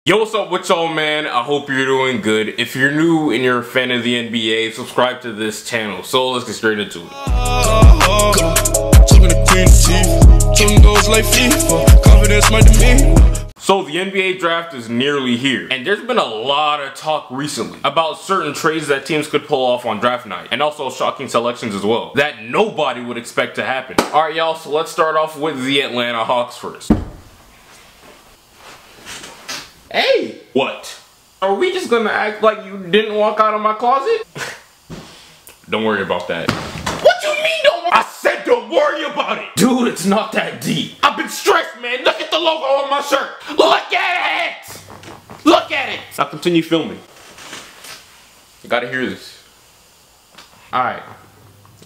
Yo, what's up with y'all, man? I hope you're doing good. If you're new and you're a fan of the NBA, subscribe to this channel. So let's get straight into it. So the NBA draft is nearly here, and there's been a lot of talk recently about certain trades that teams could pull off on draft night, and also shocking selections as well, that nobody would expect to happen. Alright y'all, so let's start off with the Atlanta Hawks first. Hey! What? Are we just gonna act like you didn't walk out of my closet? Don't worry about that. What you mean don't worry? I said don't worry about it! Dude, it's not that deep. I've been stressed, man. Look at the logo on my shirt. Look at it! Look at it! Now continue filming. You gotta hear this. Alright.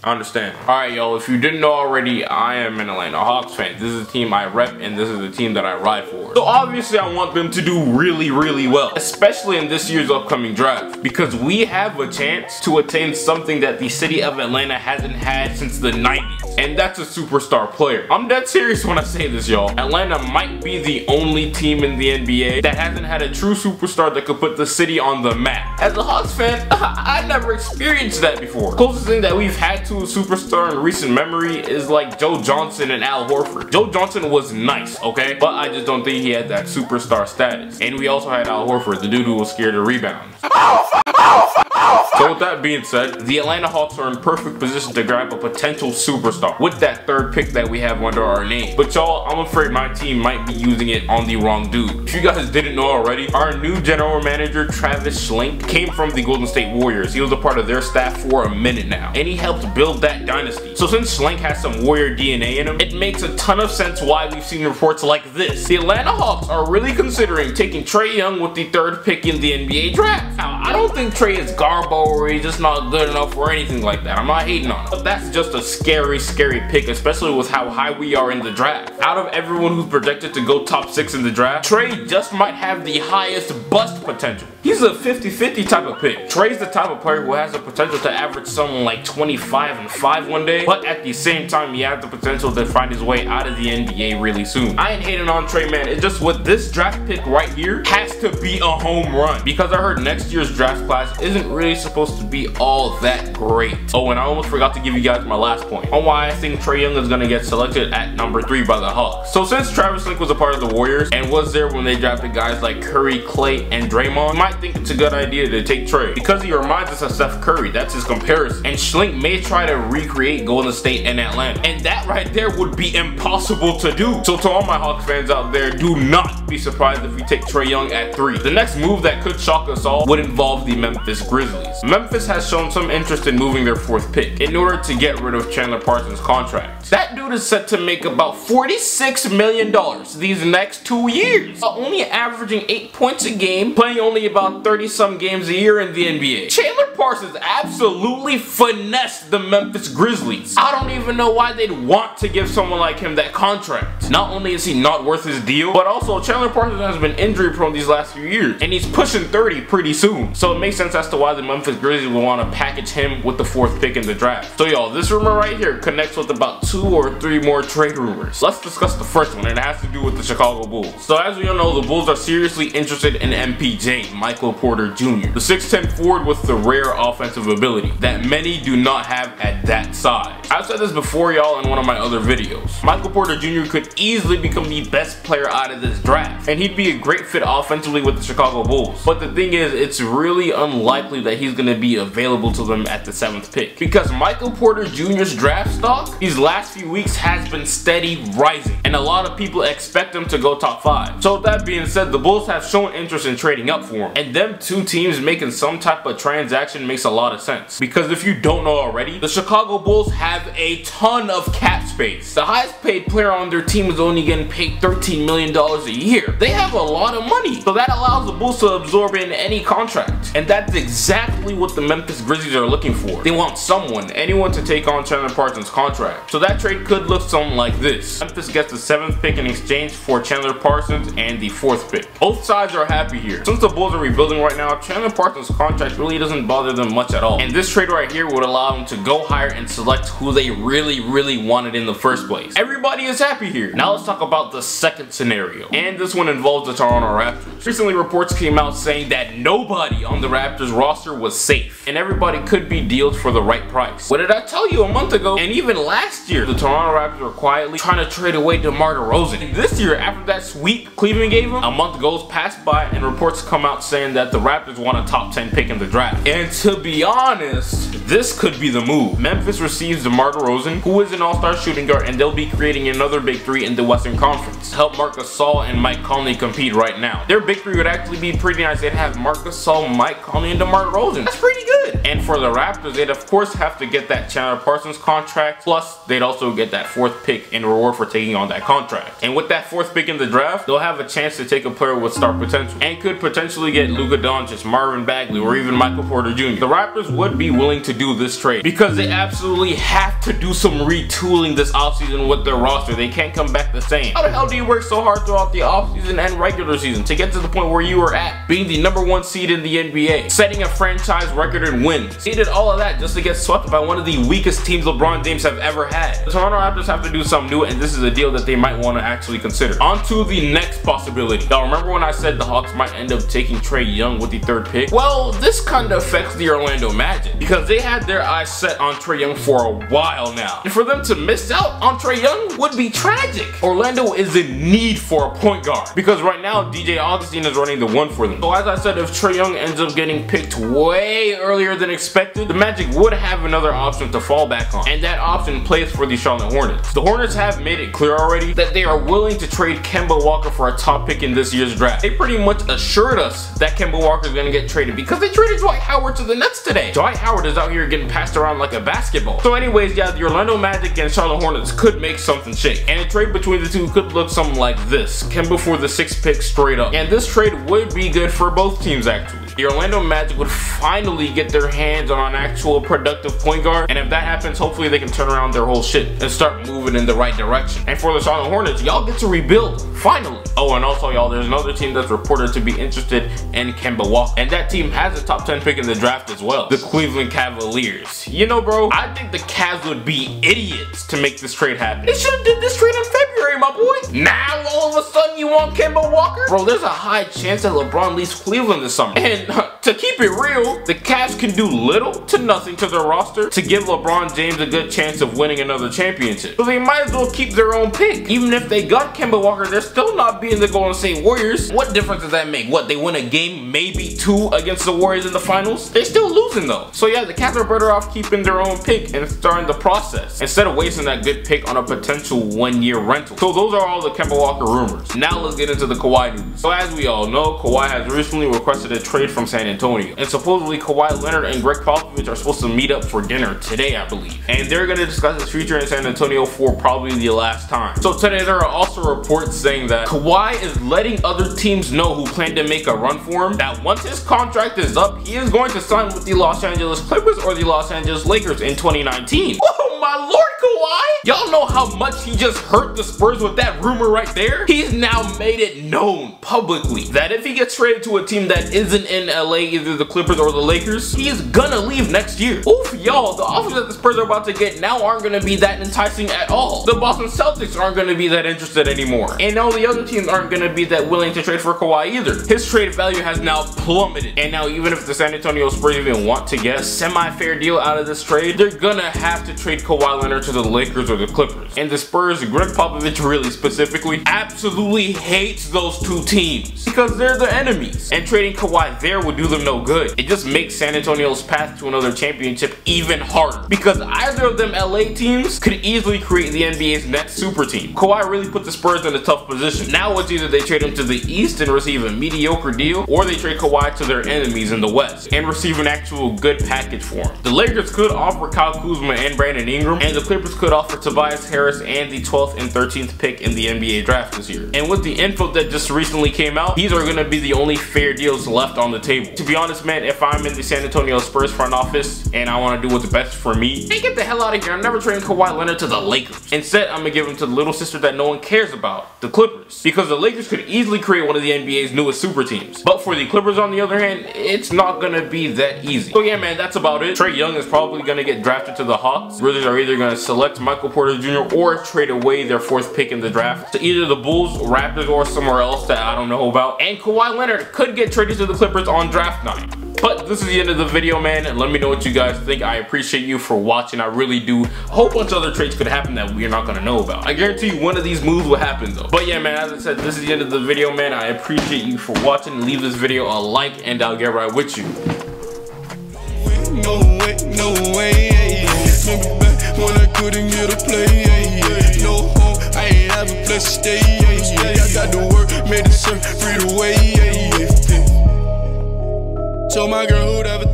I understand. Alright, y'all, if you didn't know already, I am an Atlanta Hawks fan. This is the team I rep, and this is the team that I ride for. So obviously I want them to do really, really well, especially in this year's upcoming draft, because we have a chance to attain something that the city of Atlanta hasn't had since the 90s, and that's a superstar player. I'm dead serious when I say this, y'all. Atlanta might be the only team in the NBA that hasn't had a true superstar that could put the city on the map. As a Hawks fan, I never experienced that before. Closest thing that we've had to a superstar in recent memory is like Joe Johnson and Al Horford. Joe Johnson was nice, okay? But I just don't think he had that superstar status. And we also had Al Horford, the dude who was scared of rebounds. So with that being said, the Atlanta Hawks are in perfect position to grab a potential superstar with that third pick that we have under our name. But y'all, I'm afraid my team might be using it on the wrong dude. If you guys didn't know already, our new general manager, Travis Schlenk, came from the Golden State Warriors. He was a part of their staff for a minute now, and he helped build that dynasty. So since Schlenk has some Warrior DNA in him, it makes a ton of sense why we've seen reports like this. The Atlanta Hawks are really considering taking Trae Young with the third pick in the NBA draft. Now, I don't think Trae is garbo or he's just not good enough or anything like that. I'm not hating on him. But that's just a scary, scary pick, especially with how high we are in the draft. Out of everyone who's projected to go top 6 in the draft, Trae just might have the highest bust potential. He's a 50-50 type of pick. Trae's the type of player who has the potential to average something like 25 and 5 one day, but at the same time, he has the potential to find his way out of the NBA really soon. I ain't hating on Trae, man. It's just with this draft pick right here, has to be a home run, because I heard next year's draft class isn't really supposed to be all that great. Oh, and I almost forgot to give you guys my last point on why I think Trae Young is gonna get selected at number 3 by the Hawks. So since Travis Schlenk was a part of the Warriors and was there when they drafted guys like Curry, Clay, and Draymond, you might think it's a good idea to take Trae because he reminds us of Steph Curry. That's his comparison. And Schlenk may try to recreate Golden State and Atlanta, and that right there would be impossible to do. So to all my Hawks fans out there, do not be surprised if we take Trae Young at 3. The next move that could shock us all would involve the Memphis Grizzlies. Memphis has shown some interest in moving their 4th pick in order to get rid of Chandler Parsons' contract. That dude is set to make about $46 million these next 2 years, only averaging 8 points a game, playing only about 30-some games a year in the NBA. Chandler Parsons absolutely finessed the Memphis Grizzlies. I don't even know why they'd want to give someone like him that contract. Not only is he not worth his deal, but also Chandler Parsons has been injury prone these last few years, and he's pushing 30 pretty soon. So it makes sense as to why the Memphis Grizzlies will want to package him with the 4th pick in the draft. So y'all, this rumor right here connects with about 2 or 3 more trade rumors. Let's discuss the first one, and it has to do with the Chicago Bulls. So as we all know, the Bulls are seriously interested in MPJ, Micheal Porter Jr., the 6'10 forward with the rare offensive ability that many do not have at that size. I've said this before, y'all, in one of my other videos. Micheal Porter Jr. could easily become the best player out of this draft, and he'd be a great fit offensively with the Chicago Bulls. But the thing is, it's really unlikely that he's going to be available to them at the 7th pick, because Micheal Porter Jr.'s draft stock these last few weeks has been steady rising, and a lot of people expect him to go top 5. So with that being said, the Bulls have shown interest in trading up for him, and them two teams making some type of transaction makes a lot of sense, because if you don't know already, the Chicago Bulls have a ton of cap space. The highest paid player on their team is only getting paid $13 million a year. They have a lot of money, so that allows the Bulls to absorb in any contract, and that's exactly what the Memphis Grizzlies are looking for. They want anyone to take on Chandler Parsons' contract. So that trade could look something like this. Memphis gets the 7th pick in exchange for Chandler Parsons and the 4th pick. Both sides are happy here. Since the Bulls are rebuilding right now, Chandler Parsons' contract really doesn't bother them much at all, and this trade right here would allow them to go higher and select who who they really wanted in the first place. Everybody is happy here. Now let's talk about the second scenario, and this one involves the Toronto Raptors. Recently, reports came out saying that nobody on the Raptors roster was safe, and everybody could be dealt for the right price. What did I tell you a month ago? And even last year, the Toronto Raptors were quietly trying to trade away DeMar DeRozan. And this year, after that sweep Cleveland gave him, a month goes past by, and reports come out saying that the Raptors want a top 10 pick in the draft. And to be honest, this could be the move. Memphis receives DeMar DeRozan, who is an all-star shooting guard, and they'll be creating another big three in the Western Conference to help Marc Gasol and Mike Conley compete right now. Their big three would actually be pretty nice. They'd have Marc Gasol, Mike Conley, and DeMar DeRozan. That's pretty good. And for the Raptors, they'd of course have to get that Chandler Parsons contract, plus they'd also get that 4th pick in reward for taking on that contract. And with that 4th pick in the draft, they'll have a chance to take a player with star potential, and could potentially get Luka Doncic, Marvin Bagley, or even Micheal Porter Jr. The Raptors would be willing to do this trade because they absolutely have to do some retooling this offseason with their roster. They can't come back the same. How the hell do you work so hard throughout the offseason and regular season to get to the point where you were at, being the #1 seed in the NBA, setting a franchise record in wins? They did all of that just to get swept by one of the weakest teams LeBron James have ever had. The Toronto Raptors have to do something new, and this is a deal that they might want to actually consider. On to the next possibility. Now, remember when I said the Hawks might end up taking Trae Young with the 3rd pick? Well, this kind of affects the Orlando Magic because they had their eyes set on Trae Young for a while now. And for them to miss out on Trae Young would be tragic. Orlando is in need for a point guard because right now DJ Augustine is running the 1 for them. So as I said, if Trae Young ends up getting picked way earlier than expected, the Magic would have another option to fall back on, and that option plays for the Charlotte Hornets. The Hornets have made it clear already that they are willing to trade Kemba Walker for a top pick in this year's draft. They pretty much assured us that Kemba Walker is going to get traded because they traded Dwight Howard to the Nets today. Dwight Howard is out here getting passed around like a basketball. So anyways, yeah, the Orlando Magic and Charlotte Hornets could make something shake, and a trade between the two could look something like this: Kemba for the 6th pick straight up. And this trade would be good for both teams actually. The Orlando Magic would finally get their hands on an actual productive point guard, and if that happens, hopefully they can turn around their whole shit and start moving in the right direction. And for the Charlotte Hornets, y'all get to rebuild, finally. Oh, and also y'all, there's another team that's reported to be interested in Kemba Walker, and that team has a top 10 pick in the draft as well, the Cleveland Cavaliers. You know, bro, I think the Cavs would be idiots to make this trade happen. They should have did this trade in February, my boy. Now all of a sudden you want Kemba Walker? Bro, there's a high chance that LeBron leaves Cleveland this summer, and to keep it real, the Cavs can do little to nothing to their roster to give LeBron James a good chance of winning another championship. So they might as well keep their own pick. Even if they got Kemba Walker, they're still not beating the Golden State Warriors. What difference does that make? What, they win a game, maybe 2 against the Warriors in the finals? They're still losing though. So yeah, the Cavs are better off keeping their own pick and starting the process instead of wasting that good pick on a potential 1-year rental. So those are all the Kemba Walker rumors. Now let's get into the Kawhi news. So as we all know, Kawhi has recently requested a trade from San Antonio, and supposedly Kawhi Leonard and Greg Popovich are supposed to meet up for dinner today, I believe, and they're going to discuss his future in San Antonio for probably the last time. So today there are also reports saying that Kawhi is letting other teams know who plan to make a run for him that once his contract is up, he is going to sign with the Los Angeles Clippers or the Los Angeles Lakers in 2019. Oh my lord, Kawhi! Y'all know how much he just hurt the Spurs with that rumor right there? He's now made it known publicly that if he gets traded to a team that isn't in LA, either the Clippers or the Lakers, he is gonna leave next year. Oof, y'all, the offers that the Spurs are about to get now aren't gonna be that enticing at all. The Boston Celtics aren't gonna be that interested anymore, and all the other teams aren't gonna be that willing to trade for Kawhi either. His trade value has now plummeted, and now even if the San Antonio Spurs even want to get a semi-fair deal out of this trade, they're gonna have to trade Kawhi Leonard to the Lakers or the Clippers. And the Spurs, Greg Popovich really specifically, absolutely hates those two teams because they're the enemies, and trading Kawhi there would do them no good. It just makes San Antonio's path to another championship even harder because either of them LA teams could easily create the NBA's next super team. Kawhi really put the Spurs in a tough position. Now it's either they trade him to the East and receive a mediocre deal, or they trade Kawhi to their enemies in the West and receive an actual good package for him. The Lakers could offer Kyle Kuzma and Brandon Ingram, and the Clippers could it off for Tobias Harris and the 12th and 13th pick in the NBA draft this year. And with the info that just recently came out, these are going to be the only fair deals left on the table. To be honest, man, if I'm in the San Antonio Spurs front office and I want to do what's best for me, hey, get the hell out of here. I'm never trading Kawhi Leonard to the Lakers. Instead, I'm going to give him to the little sister that no one cares about, the Clippers. Because the Lakers could easily create one of the NBA's newest super teams. But for the Clippers, on the other hand, it's not going to be that easy. So yeah, man, that's about it. Trae Young is probably going to get drafted to the Hawks. Grizzlies are either going to select Micheal Porter Jr. or trade away their 4th pick in the draft to either the Bulls, Raptors, or somewhere else that I don't know about. And Kawhi Leonard could get traded to the Clippers on draft night. But this is the end of the video, man, and let me know what you guys think. I appreciate you for watching. I really do. A whole bunch of other trades could happen that we're not gonna know about. I guarantee you one of these moves will happen though. But yeah, man, as I said, this is the end of the video, man. I appreciate you for watching. Leave this video a like and I'll get right with you. No way, remember back when I couldn't get a play, no home, I ain't have a place to stay, I got to work, made the surf, free the way, told my girl who'd ever